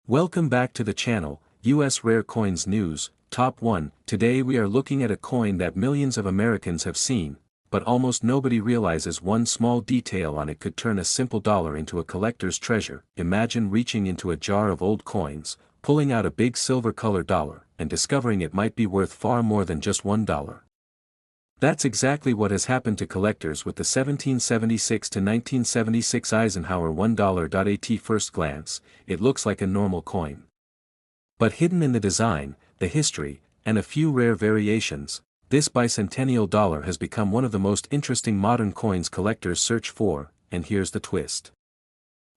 Welcome back to the channel, US Rare Coins News, Top 1. Today we are looking at a coin that millions of Americans have seen, but almost nobody realizes one small detail on it could turn a simple dollar into a collector's treasure. Imagine reaching into a jar of old coins, pulling out a big silver-colored dollar, and discovering it might be worth far more than just $1. That's exactly what has happened to collectors with the 1776 to 1976 Eisenhower $1. At first glance, it looks like a normal coin. But hidden in the design, the history, and a few rare variations, this bicentennial dollar has become one of the most interesting modern coins collectors search for, and here's the twist.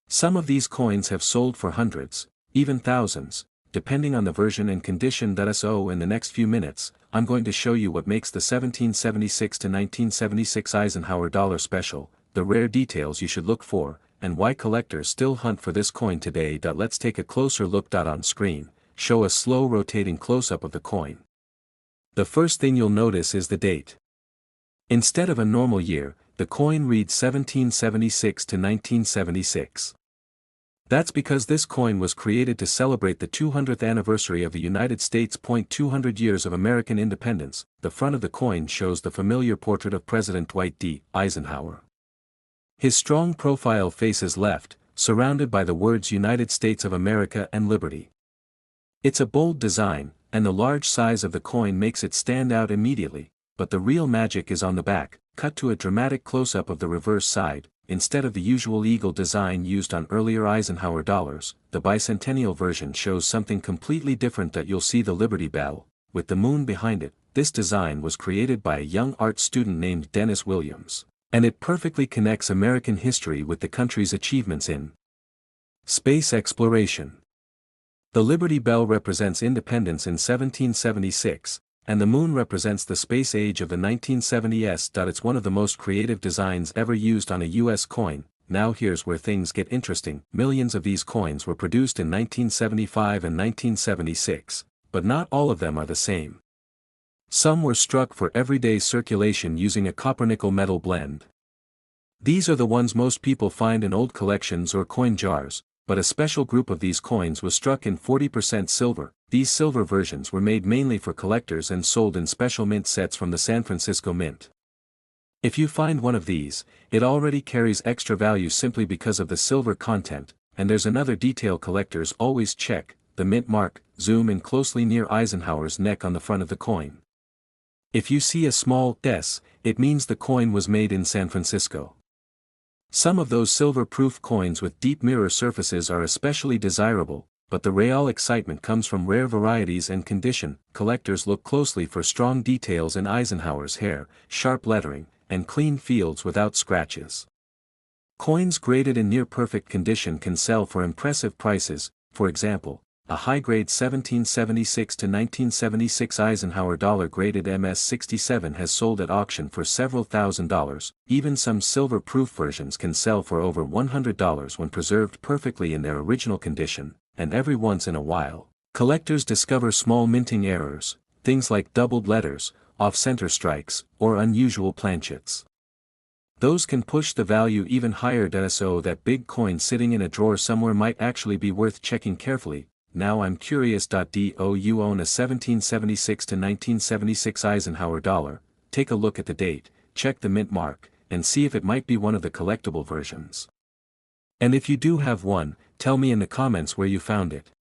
Some of these coins have sold for hundreds, even thousands, depending on the version and condition. So in the next few minutes, I'm going to show you what makes the 1776 to 1976 Eisenhower dollar special, the rare details you should look for, and why collectors still hunt for this coin today. Let's take a closer look. On screen, show a slow rotating close-up of the coin. The first thing you'll notice is the date. Instead of a normal year, the coin reads 1776 to 1976. That's because this coin was created to celebrate the 200th anniversary of the United States. 200 years of American independence. The front of the coin shows the familiar portrait of President Dwight D. Eisenhower. His strong profile faces left, surrounded by the words United States of America and Liberty. It's a bold design, and the large size of the coin makes it stand out immediately, but the real magic is on the back, cut to a dramatic close-up of the reverse side. Instead of the usual eagle design used on earlier Eisenhower dollars, the bicentennial version shows something completely different. You'll see the Liberty Bell, with the moon behind it. This design was created by a young art student named Dennis Williams, and it perfectly connects American history with the country's achievements in space exploration. The Liberty Bell represents independence in 1776, and the moon represents the space age of the 1970s. It's one of the most creative designs ever used on a US coin. Now here's where things get interesting. Millions of these coins were produced in 1975 and 1976, but not all of them are the same. Some were struck for everyday circulation using a copper-nickel metal blend. These are the ones most people find in old collections or coin jars, but a special group of these coins was struck in 40% silver. These silver versions were made mainly for collectors and sold in special mint sets from the San Francisco Mint. If you find one of these, it already carries extra value simply because of the silver content. And there's another detail collectors always check: the mint mark. Zoom in closely near Eisenhower's neck on the front of the coin. If you see a small S, it means the coin was made in San Francisco. Some of those silver-proof coins with deep mirror surfaces are especially desirable, but the real excitement comes from rare varieties and condition. Collectors look closely for strong details in Eisenhower's hair, sharp lettering, and clean fields without scratches. Coins graded in near-perfect condition can sell for impressive prices. For example, a high-grade 1776 to 1976 Eisenhower dollar graded MS-67 has sold at auction for several $1,000s. Even some silver-proof versions can sell for over $100 when preserved perfectly in their original condition. And every once in a while, collectors discover small minting errors, things like doubled letters, off-center strikes, or unusual planchets. Those can push the value even higher. So that big coin sitting in a drawer somewhere might actually be worth checking carefully. Now I'm curious. Do you own a 1776 to 1976 Eisenhower dollar? Take a look at the date, check the mint mark, and see if it might be one of the collectible versions. And if you do have one, tell me in the comments where you found it.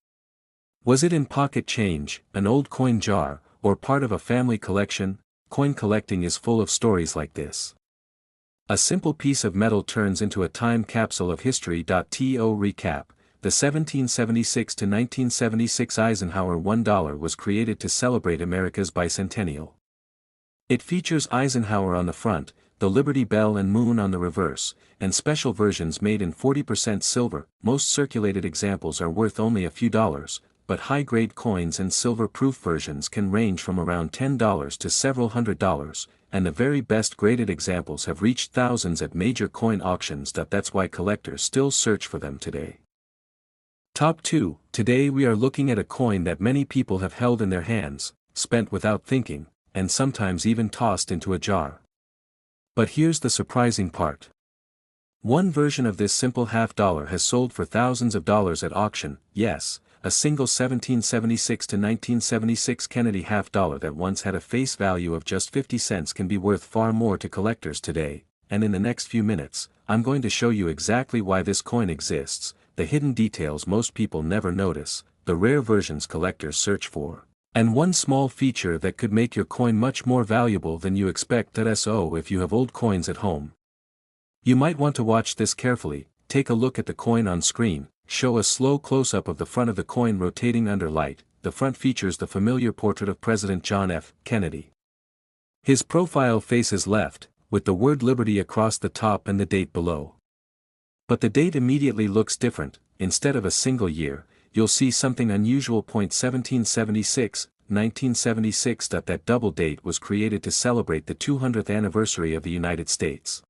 Was it in pocket change, an old coin jar, or part of a family collection? Coin collecting is full of stories like this. A simple piece of metal turns into a time capsule of history. To recap, the 1776 to 1976 Eisenhower $1 was created to celebrate America's bicentennial. It features Eisenhower on the front, the Liberty Bell and moon on the reverse, and special versions made in 40% silver. Most circulated examples are worth only a few dollars, but high-grade coins and silver-proof versions can range from around $10 to several $100s, and the very best graded examples have reached thousands at major coin auctions. That's why collectors still search for them today. Top 2. Today we are looking at a coin that many people have held in their hands, spent without thinking, and sometimes even tossed into a jar. But here's the surprising part. One version of this simple $50 has sold for thousands of dollars at auction. Yes, a single 1776 to 1976 Kennedy half-dollar that once had a face value of just 50 cents can be worth far more to collectors today, and in the next few minutes, I'm going to show you exactly why this coin exists, the hidden details most people never notice, the rare versions collectors search for, and one small feature that could make your coin much more valuable than you expect. So if you have old coins at home, you might want to watch this carefully. Take a look at the coin on screen. Show a slow close-up of the front of the coin rotating under light. The front features the familiar portrait of President John F. Kennedy. His profile faces left, with the word Liberty across the top and the date below. But the date immediately looks different. Instead of a single year, you'll see something unusual. 1776, 1976. That double date was created to celebrate the 200th anniversary of the United States.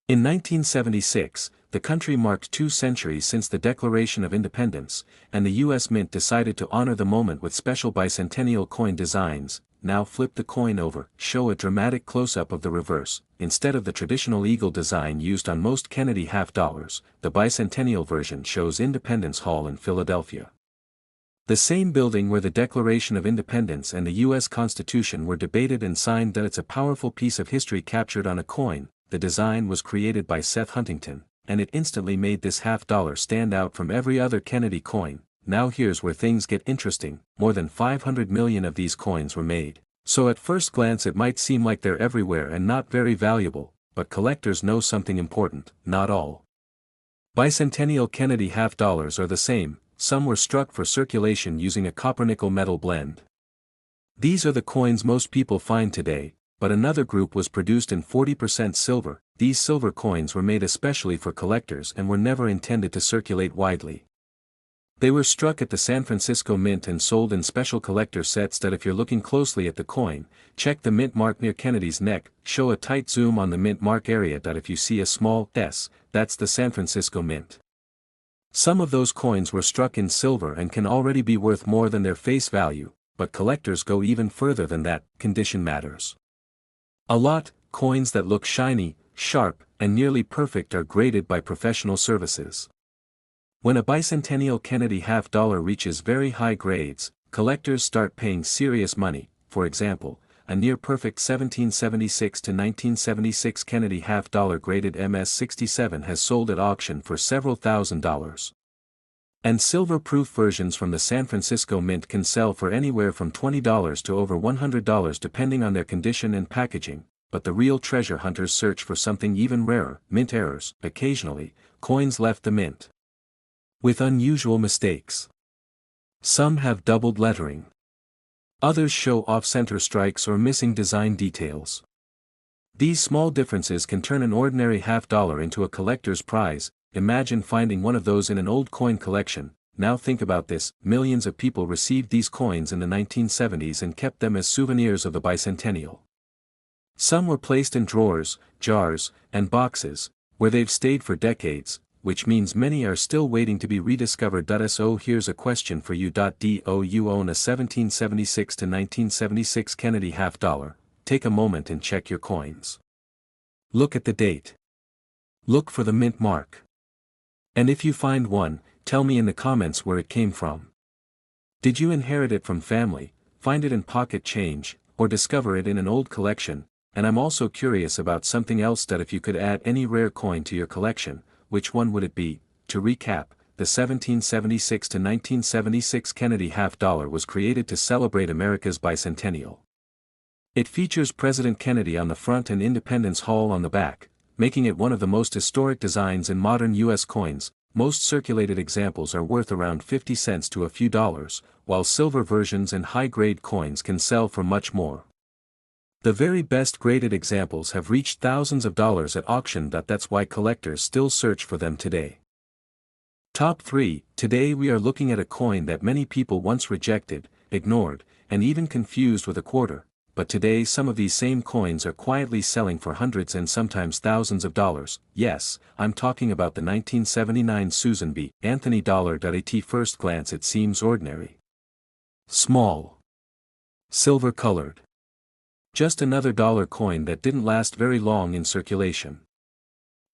In 1976, the country marked 2 centuries since the Declaration of Independence, and the U.S. Mint decided to honor the moment with special bicentennial coin designs. Now flip the coin over, show a dramatic close-up of the reverse. Instead of the traditional eagle design used on most Kennedy half-dollars, the bicentennial version shows Independence Hall in Philadelphia. The same building where the Declaration of Independence and the U.S. Constitution were debated and signed. It's a powerful piece of history captured on a coin. The design was created by Seth Huntington, and it instantly made this half-dollar stand out from every other Kennedy coin. Now here's where things get interesting. More than 500 million of these coins were made. So at first glance it might seem like they're everywhere and not very valuable, but collectors know something important: not all bicentennial Kennedy half-dollars are the same. Some were struck for circulation using a copper-nickel metal blend. These are the coins most people find today, but another group was produced in 40% silver. These silver coins were made especially for collectors and were never intended to circulate widely. They were struck at the San Francisco Mint and sold in special collector sets. If you're looking closely at the coin, check the mint mark near Kennedy's neck. Show a tight zoom on the mint mark area. If you see a small S, that's the San Francisco Mint. Some of those coins were struck in silver and can already be worth more than their face value, but collectors go even further than that. Condition matters a lot. Coins that look shiny, sharp, and nearly perfect are graded by professional services. When a bicentennial Kennedy half-dollar reaches very high grades, collectors start paying serious money. For example, a near-perfect 1776 to 1976 Kennedy half-dollar graded MS-67 has sold at auction for several $1,000s. And silver-proof versions from the San Francisco Mint can sell for anywhere from $20 to over $100 depending on their condition and packaging. But the real treasure hunters search for something even rarer: mint errors. Occasionally, coins left the mint with unusual mistakes. Some have doubled lettering. Others show off-center strikes or missing design details. These small differences can turn an ordinary half-dollar into a collector's prize. Imagine finding one of those in an old coin collection. Now think about this: millions of people received these coins in the 1970s and kept them as souvenirs of the bicentennial. Some were placed in drawers, jars, and boxes, where they've stayed for decades, which means many are still waiting to be rediscovered. So here's a question for you. Do you own a 1776 to 1976 Kennedy half-dollar? Take a moment and check your coins. Look at the date. Look for the mint mark. And if you find one, tell me in the comments where it came from. Did you inherit it from family, find it in pocket change, or discover it in an old collection? And I'm also curious about something else: that if you could add any rare coin to your collection, which one would it be? To recap, the 1776 to 1976 Kennedy half-dollar was created to celebrate America's bicentennial. It features President Kennedy on the front and Independence Hall on the back, making it one of the most historic designs in modern U.S. coins. Most circulated examples are worth around 50 cents to a few dollars, while silver versions and high-grade coins can sell for much more. The very best graded examples have reached thousands of dollars at auction. That's why collectors still search for them today. Top 3. Today we are looking at a coin that many people once rejected, ignored, and even confused with a quarter, but today some of these same coins are quietly selling for hundreds and sometimes thousands of dollars. Yes, I'm talking about the 1979 Susan B. Anthony dollar. At first glance it seems ordinary. Small. Silver-colored. Just another dollar coin that didn't last very long in circulation.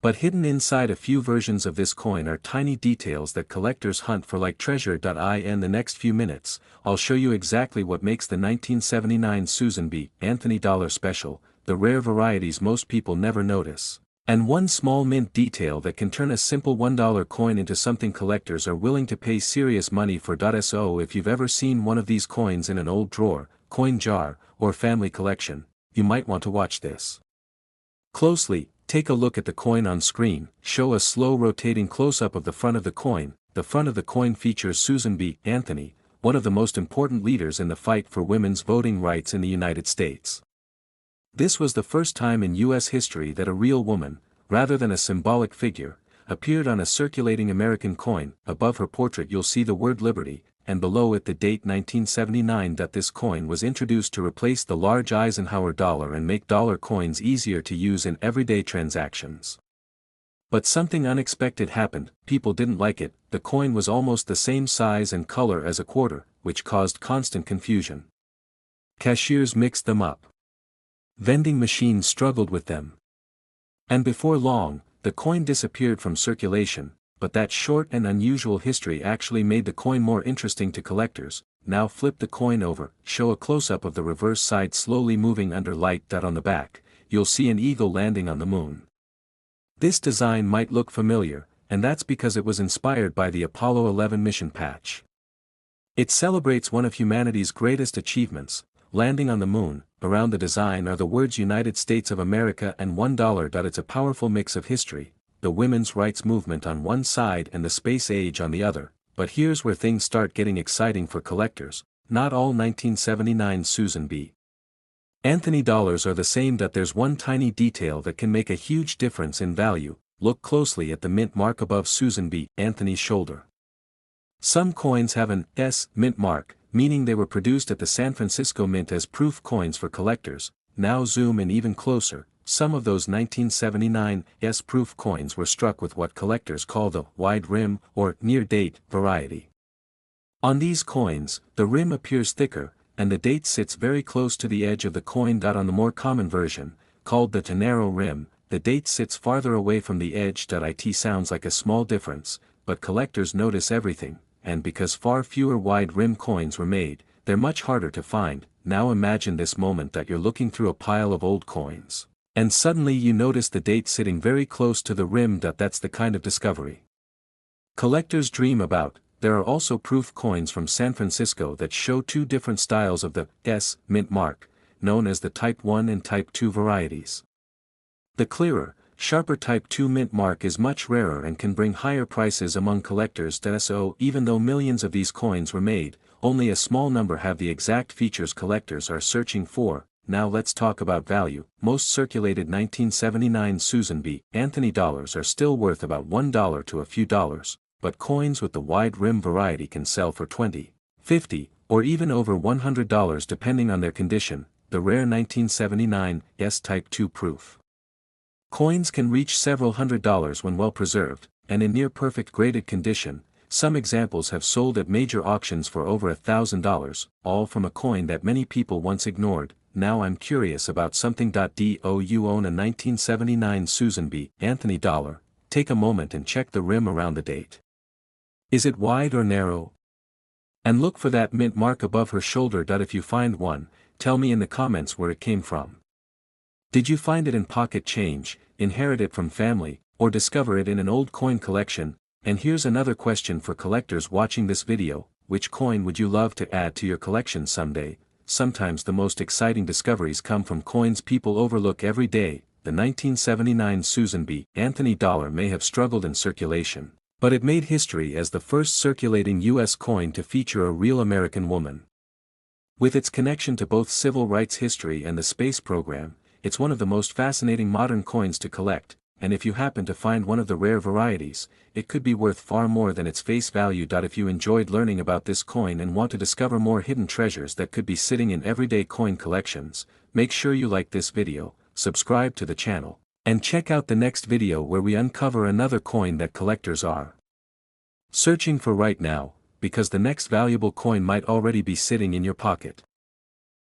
But hidden inside a few versions of this coin are tiny details that collectors hunt for like treasure. In the next few minutes, I'll show you exactly what makes the 1979 Susan B. Anthony dollar special, the rare varieties most people never notice, and one small mint detail that can turn a simple $1 coin into something collectors are willing to pay serious money for. So if you've ever seen one of these coins in an old drawer, coin jar, or family collection, you might want to watch this closely. Take a look at the coin on screen. Show a slow rotating close-up of the front of the coin. The front of the coin features Susan B. Anthony, one of the most important leaders in the fight for women's voting rights in the United States. This was the first time in U.S. history that a real woman, rather than a symbolic figure, appeared on a circulating American coin. Above her portrait you'll see the word Liberty, and below it the date 1979. This coin was introduced to replace the large Eisenhower dollar and make dollar coins easier to use in everyday transactions. But something unexpected happened. People didn't like it. The coin was almost the same size and color as a quarter, which caused constant confusion. Cashiers mixed them up. Vending machines struggled with them. And before long, the coin disappeared from circulation. But that short and unusual history actually made the coin more interesting to collectors. Now flip the coin over, show a close-up of the reverse side slowly moving under light. On the back, you'll see an eagle landing on the moon. This design might look familiar, and that's because it was inspired by the Apollo 11 mission patch. It celebrates one of humanity's greatest achievements, landing on the moon. Around the design are the words United States of America and $1. It's a powerful mix of history, the women's rights movement on one side and the space age on the other. But here's where things start getting exciting for collectors. Not all 1979 Susan B. Anthony dollars are the same. There's one tiny detail that can make a huge difference in value. Look closely at the mint mark above Susan B. Anthony's shoulder. Some coins have an S mint mark, meaning they were produced at the San Francisco Mint as proof coins for collectors. Now zoom in even closer. Some of those 1979 S-proof coins were struck with what collectors call the wide rim or near-date variety. On these coins, the rim appears thicker, and the date sits very close to the edge of the coin. On the more common version, called the narrow rim, the date sits farther away from the edge. It sounds like a small difference, but collectors notice everything, and because far fewer wide rim coins were made, they're much harder to find. Now imagine this moment that you're looking through a pile of old coins, and suddenly you notice the date sitting very close to the rim. That's the kind of discovery collectors dream about. There are also proof coins from San Francisco that show two different styles of the S mint mark, known as the Type 1 and Type 2 varieties. The clearer, sharper Type 2 mint mark is much rarer and can bring higher prices among collectors. So even though millions of these coins were made, only a small number have the exact features collectors are searching for. Now let's talk about value. Most circulated 1979 Susan B. Anthony dollars are still worth about $1 to a few dollars, but coins with the wide rim variety can sell for $20, $50, or even over $100 depending on their condition. The rare 1979 S Type 2 proof coins can reach several $100s when well preserved, and in near-perfect graded condition. Some examples have sold at major auctions for over $1,000, all from a coin that many people once ignored. Now I'm curious about something. Do you own a 1979 Susan B. Anthony dollar? Take a moment and check the rim around the date. Is it wide or narrow? And look for that mint mark above her shoulder. If you find one, tell me in the comments where it came from. Did you find it in pocket change, inherit it from family, or discover it in an old coin collection? And here's another question for collectors watching this video: which coin would you love to add to your collection someday? Sometimes the most exciting discoveries come from coins people overlook every day. The 1979 Susan B. Anthony dollar may have struggled in circulation, but it made history as the first circulating U.S. coin to feature a real American woman. With its connection to both civil rights history and the space program, it's one of the most fascinating modern coins to collect, and if you happen to find one of the rare varieties, it could be worth far more than its face value. If you enjoyed learning about this coin and want to discover more hidden treasures that could be sitting in everyday coin collections, make sure you like this video, subscribe to the channel, and check out the next video where we uncover another coin that collectors are searching for right now, because the next valuable coin might already be sitting in your pocket.